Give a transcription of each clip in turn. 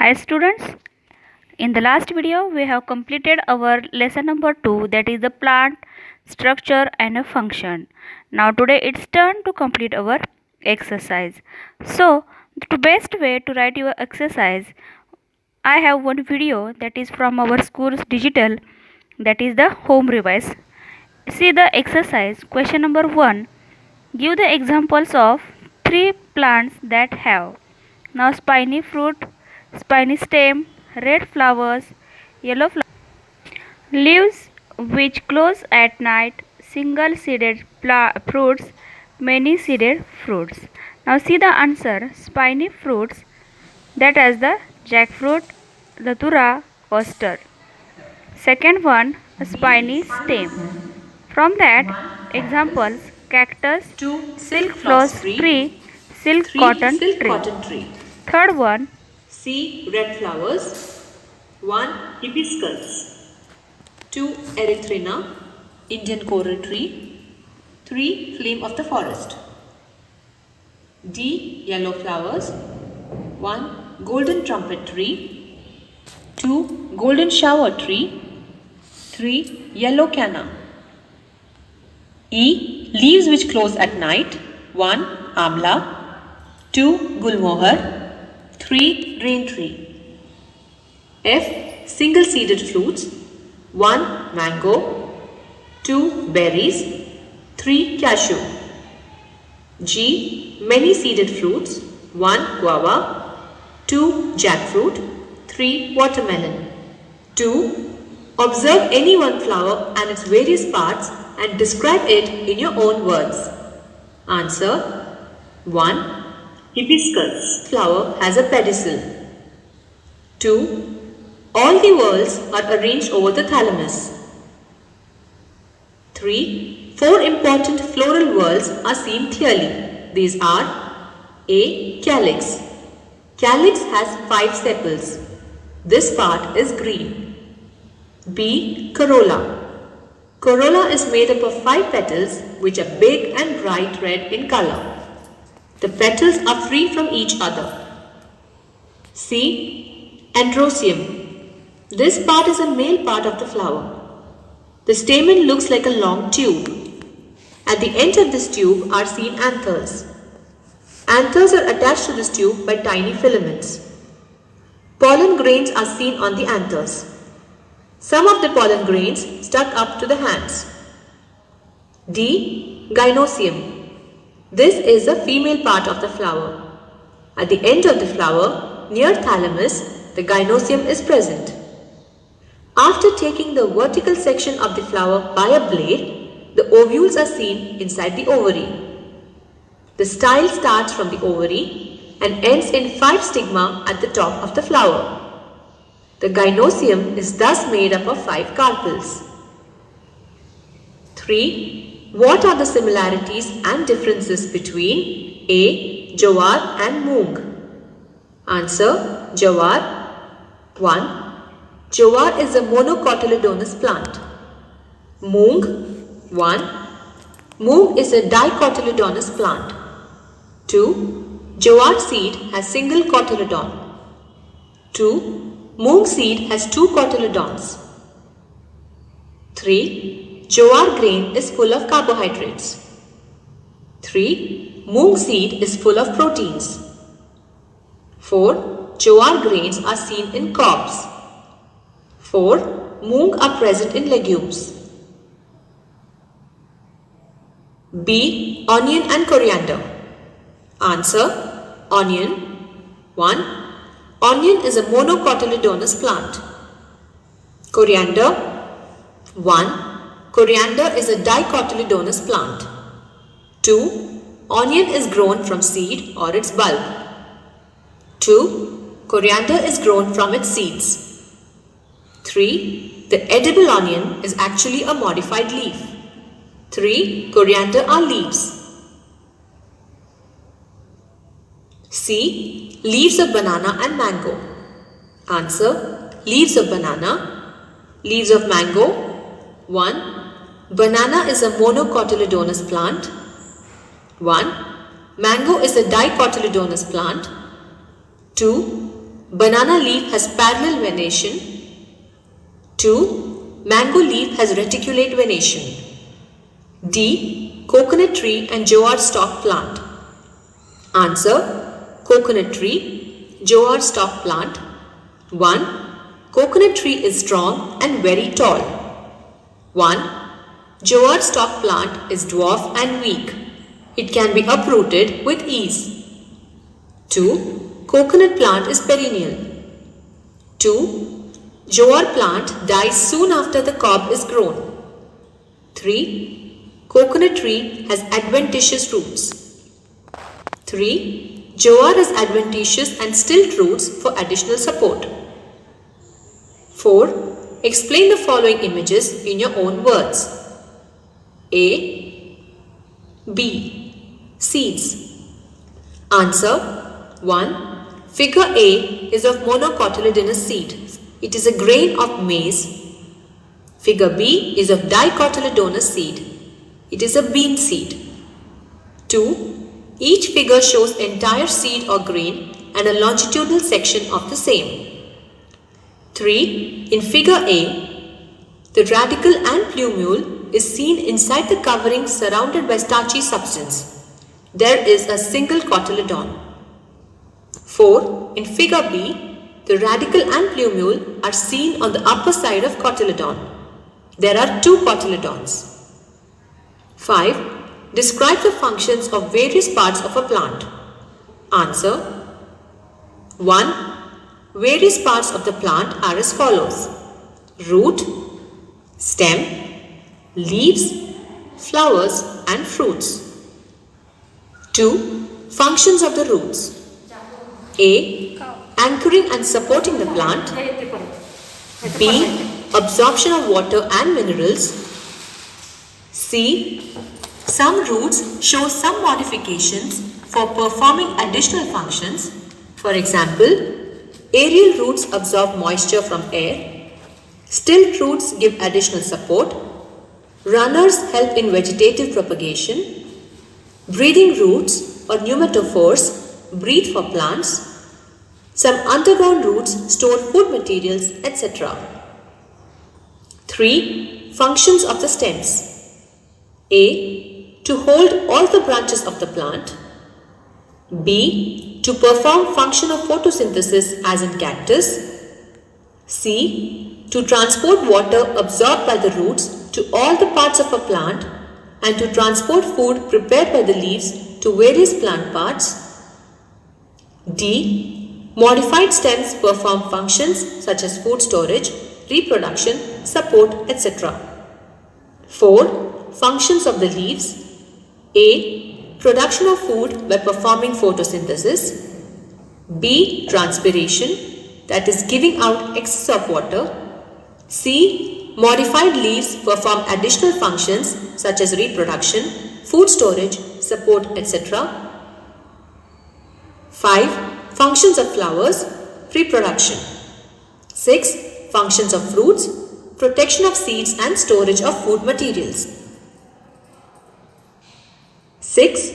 Hi students, in the last video we have completed our lesson number 2, that is the plant, structure and a function. Now today it's turn to complete our exercise. So the best way to write your exercise, I have one video that is from our school's digital, that is the home revise. See the exercise. Question number 1. Give the examples of 3 plants that have now spiny fruit, spiny stem, red flowers, yellow leaves which close at night, single seeded fruits, many seeded fruits. Now see the answer. Spiny fruits, that as the jackfruit, datura, custard. Second one, a spiny stem. From that, examples cactus, 2. silk floss tree, silk 3. cotton Silk tree. cotton tree. Third one, C. Red flowers. 1. Hibiscus. 2. Erythrina, Indian coral tree. 3. Flame of the forest. D. Yellow flowers. 1. Golden trumpet tree. 2. Golden shower tree. 3. Yellow canna. E. Leaves which close at night. 1. Amla. 2. Gulmohar. 3. Rain tree. F. Single seeded fruits. 1. Mango. 2. Berries. 3. Cashew. G. Many seeded fruits. 1. Guava. 2. Jackfruit. 3. Watermelon. 2. Observe any one flower and its various parts and describe it in your own words. Answer. 1. Hibiscus flower has a pedicel. 2. All the whorls are arranged over the thalamus. 3. 4 important floral whorls are seen clearly. These are A. Calyx. Calyx has 5 sepals. This part is green. B. Corolla. Corolla is made up of 5 petals which are big and bright red in color. The petals are free from each other. C. Androecium. This part is a male part of the flower. The stamen looks like a long tube. At the end of this tube are seen anthers. Anthers are attached to this tube by tiny filaments. Pollen grains are seen on the anthers. Some of the pollen grains stuck up to the hands. D. Gynoecium. This is the female part of the flower. At the end of the flower, near thalamus, the gynoecium is present. After taking the vertical section of the flower by a blade, the ovules are seen inside the ovary. The style starts from the ovary and ends in 5 stigma at the top of the flower. The gynoecium is thus made up of 5 carpels. 3. What are the similarities and differences between A. Jowar and Moong? Answer. Jowar. 1. Jowar is a monocotyledonous plant. Moong. 1. Moong is a dicotyledonous plant. 2. Jowar seed has single cotyledon. 2. Moong seed has 2 cotyledons. 3. Jowar grain is full of carbohydrates. 3. Moong seed is full of proteins. 4. Jowar grains are seen in cobs. 4. Moong are present in legumes. B. Onion and coriander. Answer. Onion. 1. Onion is a monocotyledonous plant. Coriander. 1. Coriander is a dicotyledonous plant. 2. Onion is grown from seed or its bulb. 2. Coriander is grown from its seeds. 3. The edible onion is actually a modified leaf. 3. Coriander are leaves. C. Leaves of banana and mango. Answer. Leaves of banana. Leaves of mango. 1. Banana is a monocotyledonous plant. 1. Mango is a dicotyledonous plant. 2. Banana leaf has parallel venation. 2. Mango leaf has reticulate venation. D. Coconut tree and jowar stalk plant. Answer: coconut tree, jowar stalk plant. 1. Coconut tree is strong and very tall. 1. Jowar stalk plant is dwarf and weak. It can be uprooted with ease. 2. Coconut plant is perennial. 2. Jowar plant dies soon after the cob is grown. 3. Coconut tree has adventitious roots. 3. Jowar has adventitious and stilt roots for additional support. 4. Explain the following images in your own words. A. B. Seeds. Answer: 1. Figure A is of monocotyledonous seed. It is a grain of maize. Figure B is of dicotyledonous seed. It is a bean seed. 2. Each figure shows entire seed or grain and a longitudinal section of the same. 3. In figure A, the radicle and plumule is seen inside the covering surrounded by starchy substance. There is a single cotyledon. 4. In figure B, the radicle and plumule are seen on the upper side of cotyledon. There are 2 cotyledons. 5. Describe the functions of various parts of a plant. Answer: 1. Various parts of the plant are as follows: root, stem, leaves, flowers and fruits. 2. Functions of the roots. A. Anchoring and supporting the plant. B. Absorption of water and minerals. C. Some roots show some modifications for performing additional functions. For example, aerial roots absorb moisture from air. Stilt roots give additional support. Runners help in vegetative propagation. Breathing roots or pneumatophores breathe for plants. Some underground roots store food materials, etc. 3. Functions of the stems. A. To hold all the branches of the plant. B. To perform function of photosynthesis as in cactus. C. To transport water absorbed by the roots to all the parts of a plant and to transport food prepared by the leaves to various plant parts. D. Modified stems perform functions such as food storage, reproduction, support, etc. 4. Functions of the leaves. A. Production of food by performing photosynthesis. B. Transpiration, that is giving out excess of water. C. Modified leaves perform additional functions such as reproduction, food storage, support, etc. 5. Functions of flowers, reproduction. 6. Functions of fruits, protection of seeds and storage of food materials. 6.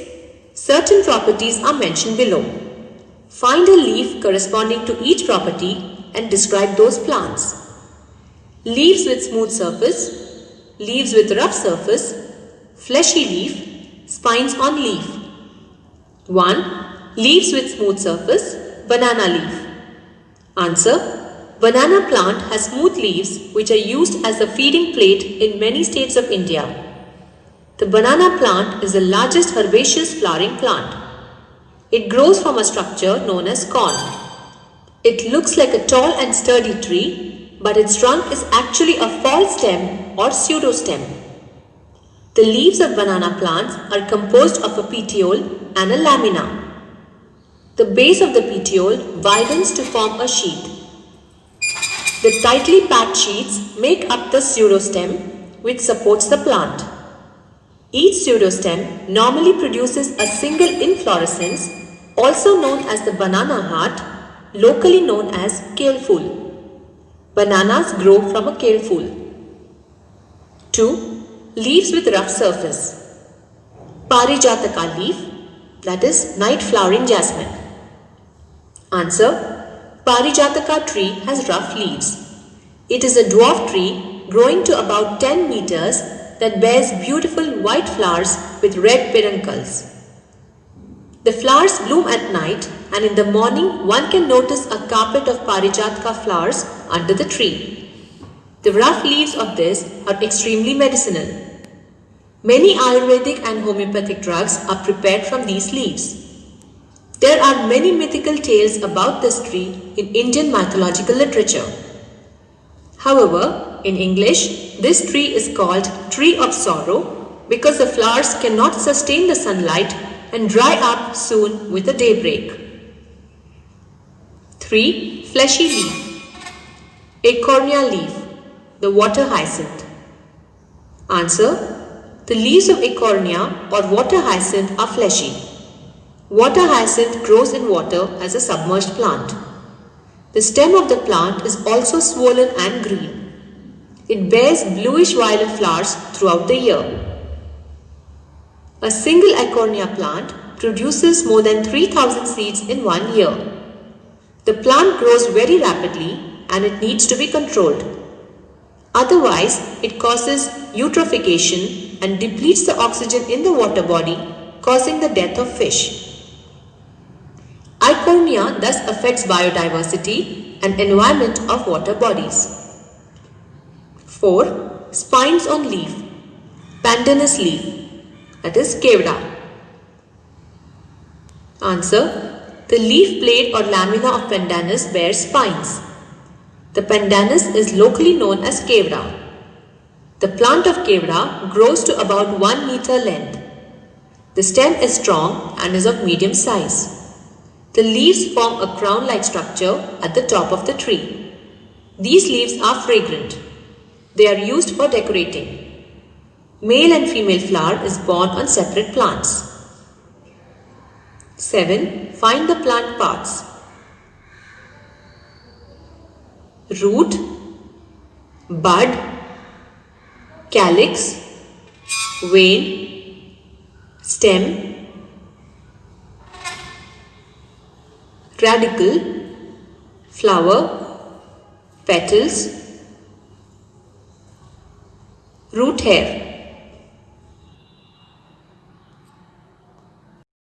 Certain properties are mentioned below. Find a leaf corresponding to each property and describe those plants. Leaves with smooth surface, leaves with rough surface, fleshy leaf, spines on leaf. 1. Leaves with smooth surface, banana leaf. Answer: banana plant has smooth leaves which are used as a feeding plate in many states of India. The banana plant is the largest herbaceous flowering plant. It grows from a structure known as corm. It looks like a tall and sturdy tree, but its trunk is actually a false stem or pseudostem. The leaves of banana plants are composed of a petiole and a lamina. The base of the petiole widens to form a sheath. The tightly packed sheaths make up the pseudostem, which supports the plant. Each pseudostem normally produces a single inflorescence, also known as the banana heart, locally known as kale-fool. Bananas grow from a kale-fool. 2. Leaves with rough surface. Parijataka leaf, that is night flowering jasmine. Answer: Parijataka tree has rough leaves. It is a dwarf tree growing to about 10 meters that bears beautiful white flowers with red peduncles. The flowers bloom at night, and in the morning one can notice a carpet of Parijataka flowers under the tree. The rough leaves of this are extremely medicinal. Many Ayurvedic and homeopathic drugs are prepared from these leaves. There are many mythical tales about this tree in Indian mythological literature. However, in English, this tree is called Tree of Sorrow because the flowers cannot sustain the sunlight and dry up soon with the daybreak. 3. Fleshy leaf. Acornia leaf, the water hyacinth. Answer. The leaves of acornia or water hyacinth are fleshy. Water hyacinth grows in water as a submerged plant. The stem of the plant is also swollen and green. It bears bluish-violet flowers throughout the year. A single acornia plant produces more than 3,000 seeds in 1 year. The plant grows very rapidly and it needs to be controlled. Otherwise, it causes eutrophication and depletes the oxygen in the water body, causing the death of fish. Eichhornia thus affects biodiversity and environment of water bodies. 4. Spines on leaf. Pandanus leaf, that is Kevda. Answer. The leaf blade or lamina of Pandanus bears spines. The Pandanus is locally known as Kevda. The plant of Kevda grows to about 1 meter length. The stem is strong and is of medium size. The leaves form a crown-like structure at the top of the tree. These leaves are fragrant. They are used for decorating. Male and female flower is borne on separate plants. 7. Find the plant parts. Root, bud, calyx, vein, stem, radicle, flower, petals, root hair.